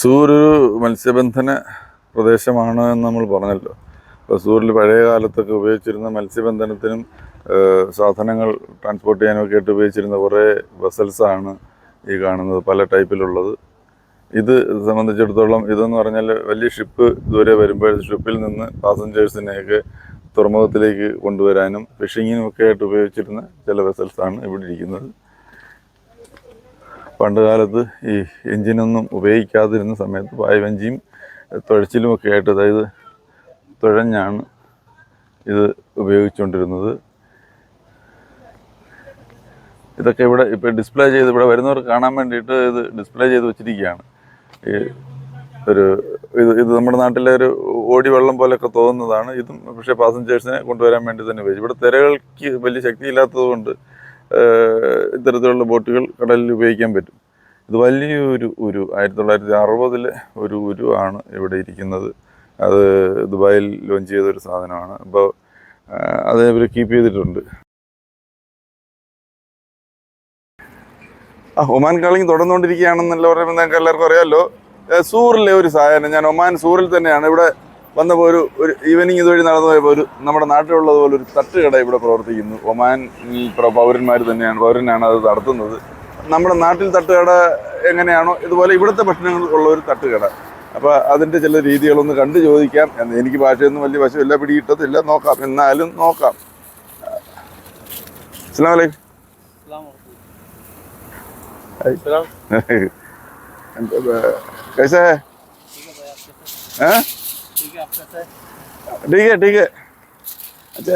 സൂർ ഒരു മത്സ്യബന്ധന പ്രദേശമാണ് എന്ന് നമ്മൾ പറഞ്ഞല്ലോ. അപ്പോൾ സൂറിൽ പഴയ കാലത്തൊക്കെ ഉപയോഗിച്ചിരുന്ന മത്സ്യബന്ധനത്തിനും സാധനങ്ങൾ ട്രാൻസ്പോർട്ട് ചെയ്യാനൊക്കെ ആയിട്ട് ഉപയോഗിച്ചിരുന്ന കുറേ വെസൽസാണ് ഈ കാണുന്നത്, പല ടൈപ്പിലുള്ളത്. ഇത് സംബന്ധിച്ചിടത്തോളം ഇതെന്ന് പറഞ്ഞാൽ വലിയ ഷിപ്പ് ദൂരെ വരുമ്പോൾ ഷിപ്പിൽ നിന്ന് പാസഞ്ചേഴ്സിനെയൊക്കെ തുറമുഖത്തിലേക്ക് കൊണ്ടുവരാനും ഫിഷിങ്ങിനും ഒക്കെ ആയിട്ട് ഉപയോഗിച്ചിരുന്ന ചില വെസൽസാണ് ഇവിടെ ഇരിക്കുന്നത്. പണ്ട് കാലത്ത് ഈ എൻജിനൊന്നും ഉപയോഗിക്കാതിരുന്ന സമയത്ത് പായ്വഞ്ചിയും തുഴച്ചിലുമൊക്കെ ആയിട്ട്, അതായത് തുഴഞ്ഞാണ് ഇത് ഉപയോഗിച്ചുകൊണ്ടിരുന്നത്. ഇതൊക്കെ ഇവിടെ ഇപ്പോൾ ഡിസ്പ്ലേ ചെയ്ത് ഇവിടെ വരുന്നവർക്ക് കാണാൻ വേണ്ടിയിട്ട് ഇത് ഡിസ്പ്ലേ ചെയ്ത് വെച്ചിരിക്കുകയാണ്. ഈ ഇത് നമ്മുടെ നാട്ടിലെ ഒരു ഓടി വെള്ളം പോലെയൊക്കെ തോന്നുന്നതാണ് ഇതും. പക്ഷേ പാസഞ്ചേഴ്സിനെ കൊണ്ടുവരാൻ വേണ്ടി തന്നെ ഉപയോഗിച്ചു. ഇവിടെ തിരകൾക്ക് വലിയ ശക്തിയില്ലാത്തത് കൊണ്ട് ഇത്തരത്തിലുള്ള ബോട്ടുകൾ കടലിൽ ഉപയോഗിക്കാൻ പറ്റും. ഇത് വലിയൊരു 1960 ഒരു ഉരുവാണ് ഇവിടെ ഇരിക്കുന്നത്. അത് ദുബായിൽ ലോഞ്ച് ചെയ്തൊരു സാധനമാണ്. അപ്പോൾ അത് ഇവർ കീപ്പ് ചെയ്തിട്ടുണ്ട്. ഒമാൻ കാളിങ് തുടർന്നുകൊണ്ടിരിക്കുകയാണെന്നല്ല പറയുമ്പോൾ നിങ്ങൾക്ക് എല്ലാവർക്കും അറിയാമല്ലോ. സൂറിലെ ഒരു സാധനം, ഞാൻ ഒമാൻ സൂറിൽ തന്നെയാണ്. ഇവിടെ വന്നപ്പോൾ ഒരു ഈവനിങ് ഇതുവഴി നടന്നു പോയപ്പോൾ നമ്മുടെ നാട്ടിലുള്ളതുപോലെ ഒരു തട്ടുകട ഇവിടെ പ്രവർത്തിക്കുന്നു. ഒമാൻ പൗരന്മാർ തന്നെയാണ്, പൗരനാണ് അത് നടത്തുന്നത്. നമ്മുടെ നാട്ടിൽ തട്ടുകട എങ്ങനെയാണോ ഇതുപോലെ ഇവിടുത്തെ ഭക്ഷണങ്ങൾ ഉള്ള ഒരു തട്ടുകട. അപ്പോൾ അതിൻ്റെ ചില രീതികളൊന്ന് കണ്ടു ചോദിക്കാം. എനിക്ക് ഭാഷയൊന്നും വലിയ വശമില്ല, പിടികിട്ടത്തില്ല, നോക്കാം, എന്നാലും നോക്കാം. അസ്സലാമു അലൈക്കും. कैसा है? हैं? ठीक है ठीक है. अच्छा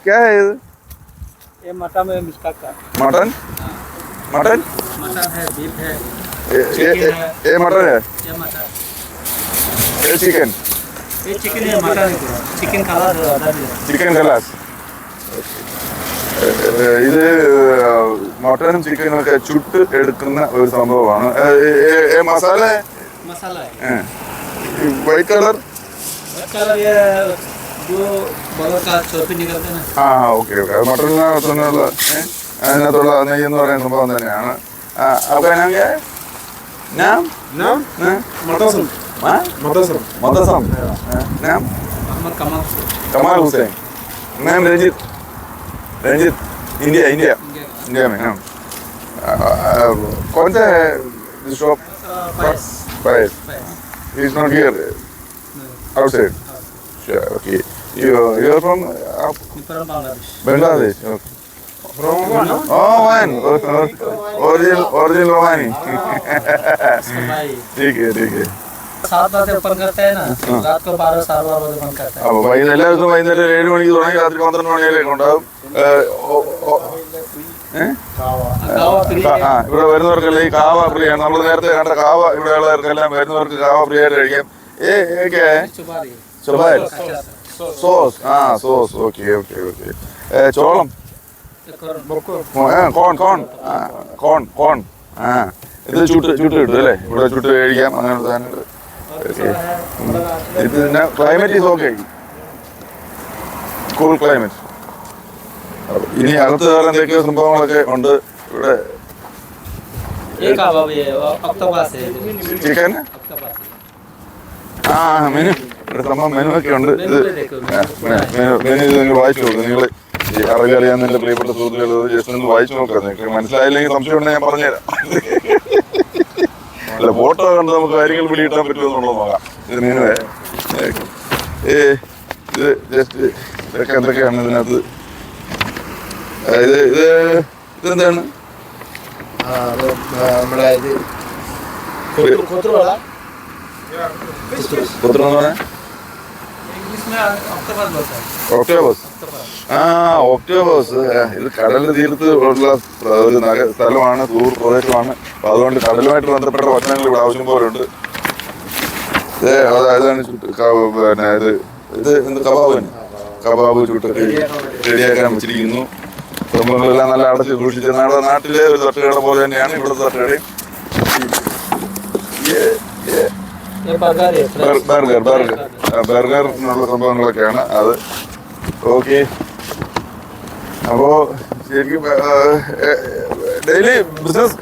क्या है ये मटन है, मिस्का का मटन. मटन मटन है, बीफ है, ये मटन है, ये मटन, ये चिकन. ये चिकन है, मटन है, चिकन कलर चिकन कलास. ഇത് മട്ടനും ചിക്കനും ഒക്കെ ചുട്ട് എടുക്കുന്ന ഒരു സംഭവമാണ്. മസാല मसाला है, വൈറ്റ് കളർ. ये जो बगल का चोपी निकलते हैं ना. Okay okay. മട്ടനിനകത്തുള്ള അതിനകത്തുള്ള നെയ്യ് എന്ന് പറയുന്ന സംഭവം തന്നെയാണ്. അപ്പോൾ ഞാൻ മദസം ഞാൻ कमाल हुसैन. ഞാൻ रंजित इंडिया में. हाँ, कौन सा है shop? Faiz. He is not here. Outside. Sure. Okay. You are from Bangladesh. Okay. Oh man, original Omani. ठीक है. 7 बजे ओपन करते हैं ना, रात को 12-12 बजे बंद करते हैं. അപ്പോൾ എല്ലാ ദിവസവും വൈകുന്നേരം 7 മണിക്ക് തുടങ്ങി രാത്രി 12 മണി വരെയൊക്കെ ഉണ്ടാവും. ഇവിടെ വരുന്നവർക്കല്ല ഈ കാവ പ്രിയാണ്. നമ്മൾ നേരത്തെ കണ്ട കാവ ഇവിടെ ഉള്ളവർക്കെല്ലാം വരുന്നവർക്ക് കാവ ഫ്രീ ആയിട്ട് കഴിക്കാം. സോസ്. സോസ്. ഓക്കെ. ചോളം. കോൺ. ഇത് ചുട്ട് കിട്ടും അല്ലേ? ഇവിടെ ചുട്ട് കഴിക്കാം. അങ്ങനെ സാധനങ്ങൾ. ഇത് പിന്നെ climate is okay, cool climate. ഇനി അകത്ത് വേറെ എന്തൊക്കെയോ സംഭവങ്ങളൊക്കെ ഉണ്ട് ഇവിടെ. ചിക്കൻ മെനു, ഇവിടെ സംഭവം മെനു ഒക്കെ ഉണ്ട്. ഇത് മെനു നിങ്ങൾ വായിച്ചു നോക്കുക. നിങ്ങൾ അറബി അറിയാവുന്ന എൻ്റെ പ്രിയപ്പെട്ട സുഹൃത്തുക്കൾ ജസ്റ്റ് ഒന്ന് വായിച്ചു നോക്കുക. നിങ്ങൾക്ക് മനസ്സിലായില്ലെങ്കിൽ സംശയം ഉണ്ടെങ്കിൽ ഞാൻ പറഞ്ഞുതരാം. അല്ല, ഫോട്ടോ കണ്ട് നമുക്ക് കാര്യങ്ങൾ പിടികിട്ടാൻ പറ്റുമെന്നുള്ളത് നോക്കാം. ഇത് മെനുവേ. ഇത് ജസ്റ്റ് ഇതൊക്കെ എന്തൊക്കെയാണ് ഇതിനകത്ത്. ഇതെന്താണ്? ഒക്ടോബസ്. ഇത് കടൽ തീരത്ത് ഉള്ള ഒരു സ്ഥലമാണ്, സൂർ പ്രദേശമാണ്. അപ്പൊ അതുകൊണ്ട് കടലുമായിട്ട് ബന്ധപ്പെട്ട ഭക്ഷണങ്ങൾ ഇവിടെ ആവശ്യം പോലെ ഉണ്ട്. അതാണ് പിന്നെ ഇത് കബാബ് ചുട്ട് റെഡിയാക്കാൻ വെച്ചിരിക്കുന്നു. സംഭവങ്ങളെല്ലാം നല്ല അടച്ച് സൂക്ഷിച്ച് നാട്ടിലെ ഒരു തട്ടുകട പോലെ തന്നെയാണ് ഇവിടുത്തെ തട്ടുകടയും. ബർഗർ എന്നുള്ള സംഭവങ്ങളൊക്കെയാണ് അത്. ഓക്കെ. അപ്പോൾ ശരിക്കും daily business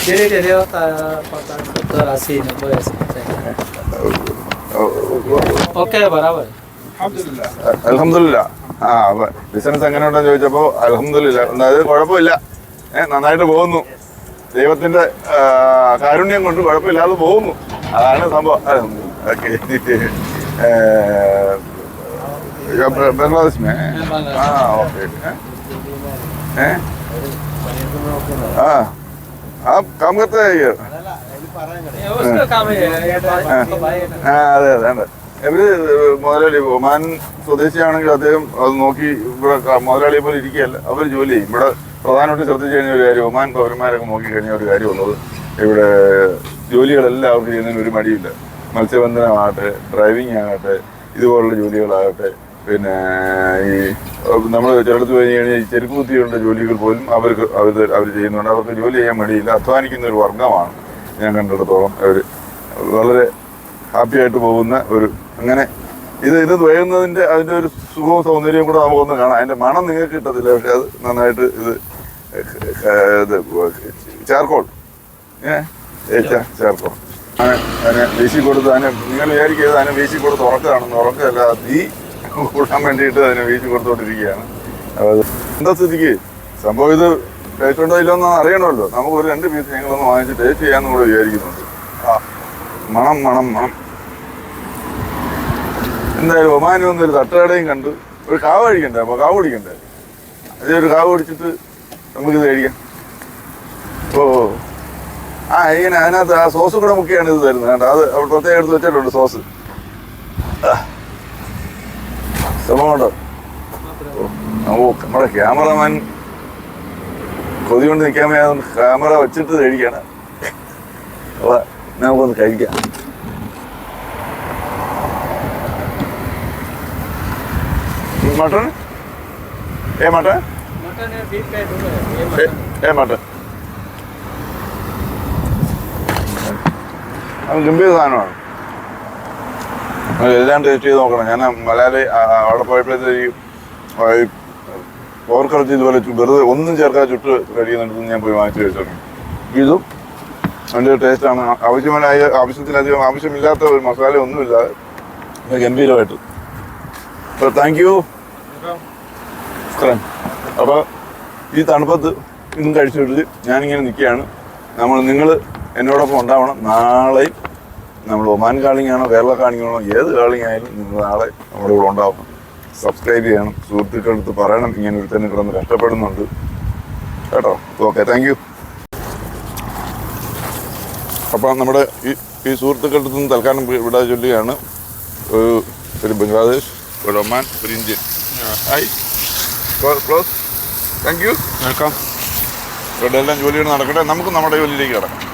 Jadi dia patah asli boleh selesai. Oke, barabar. Alhamdulillah. അൽഹംദുലില്ല. ആ അപ്പൊ ബിസിനസ് എങ്ങനെയുണ്ടെന്ന് ചോദിച്ചപ്പോ അൽഹംദുലില്ല, അതായത് കുഴപ്പമില്ല, നന്നായിട്ട് പോകുന്നു. ദൈവത്തിന്റെ കാരുണ്യം കൊണ്ട് കുഴപ്പമില്ലാതെ പോകുന്നു. അതാണ് സംഭവം. ഓക്കെ. ബംഗ്ലാദേശ് മേ ആ ഓക്കെ. हाँ आप काम करते हैं ये? उसका काम है അതെ അതെ. ഇവര് മുതലാളി ഒമാൻ സ്വദേശിയാണെങ്കിൽ അദ്ദേഹം അത് നോക്കി ഇവിടെ മുതലാളിയെ പോലെ ഇരിക്കുകയല്ല, അവർ ജോലി ചെയ്യും. ഇവിടെ പ്രധാനമായിട്ട് ശ്രദ്ധിച്ചു കഴിഞ്ഞ ഒരു കാര്യം, ഒമാൻ പൗരന്മാരൊക്കെ നോക്കി കഴിഞ്ഞ ഒരു കാര്യം ഉള്ളത്, ഇവിടെ ജോലികളെല്ലാം അവർക്ക് ചെയ്യുന്നതിന് ഒരു മടിയില്ല. മത്സ്യബന്ധനമാകട്ടെ, ഡ്രൈവിംഗ് ആകട്ടെ, ഇതുപോലുള്ള ജോലികളാകട്ടെ, പിന്നെ ഈ നമ്മൾ ചിലടത്ത് പോയി കഴിഞ്ഞാൽ ഈ ചെരുപ്പ് കുത്തിയുള്ള ജോലികൾ പോലും അവർ ചെയ്യുന്നുണ്ട്. അവർക്ക് ജോലി ചെയ്യാൻ മടിയില്ല. അധ്വാനിക്കുന്ന ഒരു വർഗമാണ് ഞാൻ കണ്ടിടത്തോളം. അവർ വളരെ ഹാപ്പി ആയിട്ട് പോകുന്ന ഒരു അങ്ങനെ ഇത് വേകുന്നതിൻ്റെ അതിൻ്റെ ഒരു സുഖവും സൗന്ദര്യവും കൂടെ നമുക്കൊന്ന് കാണാം. അതിൻ്റെ മണം നിങ്ങൾക്ക് കിട്ടത്തില്ല, പക്ഷെ അത് നന്നായിട്ട് ഇത് ചാർക്കോൾ ചാർക്കോൾ അതിനെ വീശി കൊടുത്ത് അതിനെ നിങ്ങൾ വിചാരിക്കരുത് അതിനെ വീശി കൊടുത്ത് ഉറക്കുകയാണെന്ന്. ഉറക്കമല്ല, തീ കൂടാൻ വേണ്ടിയിട്ട് അതിനെ വീശി കൊടുത്തോണ്ടിരിക്കുകയാണ്. എന്താ സ്ഥിതിക്ക് സംഭവം ഇത് ടേസ്റ്റ് ഉണ്ടോ ഇല്ലോ എന്ന് അറിയണമല്ലോ. നമുക്ക് ഒരു 2 പീസ് ഞങ്ങളൊന്ന് വാങ്ങിച്ച് ടേസ്റ്റ് ചെയ്യാമെന്ന് കൂടെ വിചാരിക്കുന്നുണ്ട്. ആ മണം മണം മണം. എന്തായാലും ഒമാനിൽ വന്നൊരു തട്ടുകടയും കണ്ട് ഒരു കാവ് കഴിക്കണ്ടേ, അപ്പോൾ കാവ് കുടിക്കണ്ടേ, അതേ ഒരു കാവ് കുടിച്ചിട്ട് നമുക്കിത് കഴിക്കാം. ഓ ആ ഇങ്ങനെ അതിനകത്ത് ആ സോസ് കൂടെ മുക്കിയാണ് ഇത് തരുന്നത്. കേട്ടോ, അത് അവിടെ പ്രത്യേകം എടുത്ത് വെച്ചിട്ടുണ്ട് സോസ്. സംഭവമുണ്ടോ? ഓ നമ്മുടെ ക്യാമറമാൻ കൊതി കൊണ്ട് നിൽക്കാൻ വയ്യാതെ ക്യാമറ വെച്ചിട്ട് കഴിക്കണം. അപ്പൊ നമുക്കൊന്ന് കഴിക്കാം. മട്ടൺ മട്ടൺ മട്ടൺ അത് ഗംഭീര സാധനമാണ്. എല്ലാം ടേസ്റ്റ് ചെയ്ത് നോക്കണം. ഞാൻ മലയാളി അവിടെ പോയപ്പോഴത്തേക്ക് പോർക്കിറച്ചി ഇതുപോലെ വെറുതെ ഒന്നും ചേർക്കാതെ ചുട്ട് കഴിയുന്നിടത്ത് ഞാൻ പോയി വാങ്ങിച്ച് കഴിച്ചിട്ടുണ്ട്. ഇതും അതിൻ്റെ ടേസ്റ്റാണ്. ആവശ്യത്തിലധികം ആവശ്യമില്ലാത്ത ഒരു മസാല ഒന്നുമില്ലാതെ ഗംഭീരമായിട്ട്. അപ്പോൾ താങ്ക് യു. അപ്പോൾ ഈ തണുപ്പത്ത് ഇന്നും കഴിച്ചിട്ട് ഞാനിങ്ങനെ നിൽക്കുകയാണ്. നിങ്ങൾ എന്നോടൊപ്പം ഉണ്ടാവണം. നാളെയും നമ്മൾ ഒമാൻ കാളിംഗ് ആണോ കേരള കാളിംഗ് ആണോ ഏത് കാളിംഗ് ആയാലും നിങ്ങൾ നാളെ നമ്മുടെ കൂടെ ഉണ്ടാവണം. സബ്സ്ക്രൈബ് ചെയ്യണം. സുഹൃത്തുക്കളടുത്ത് പറയണം ഇങ്ങനെ ഒരു തന്നെ കിടന്ന് കഷ്ടപ്പെടുന്നുണ്ട് കേട്ടോ. Okay, thank you. അപ്പം നമ്മുടെ ഈ സുഹൃത്തുക്കളുടെ നിന്ന് തൽക്കാലം ഇവിടെ ചൊല്ലുകയാണ്. ഒരു ബംഗ്ലാദേശ്, ഒരു ഒമാൻ, ഒരു Indian. Hi, close. Thank you. Welcome. ഇവിടെ എല്ലാം ജോലികൾ നടക്കട്ടെ. നമുക്ക് നമ്മുടെ ജോലിയിലേക്ക് കിടക്കാം.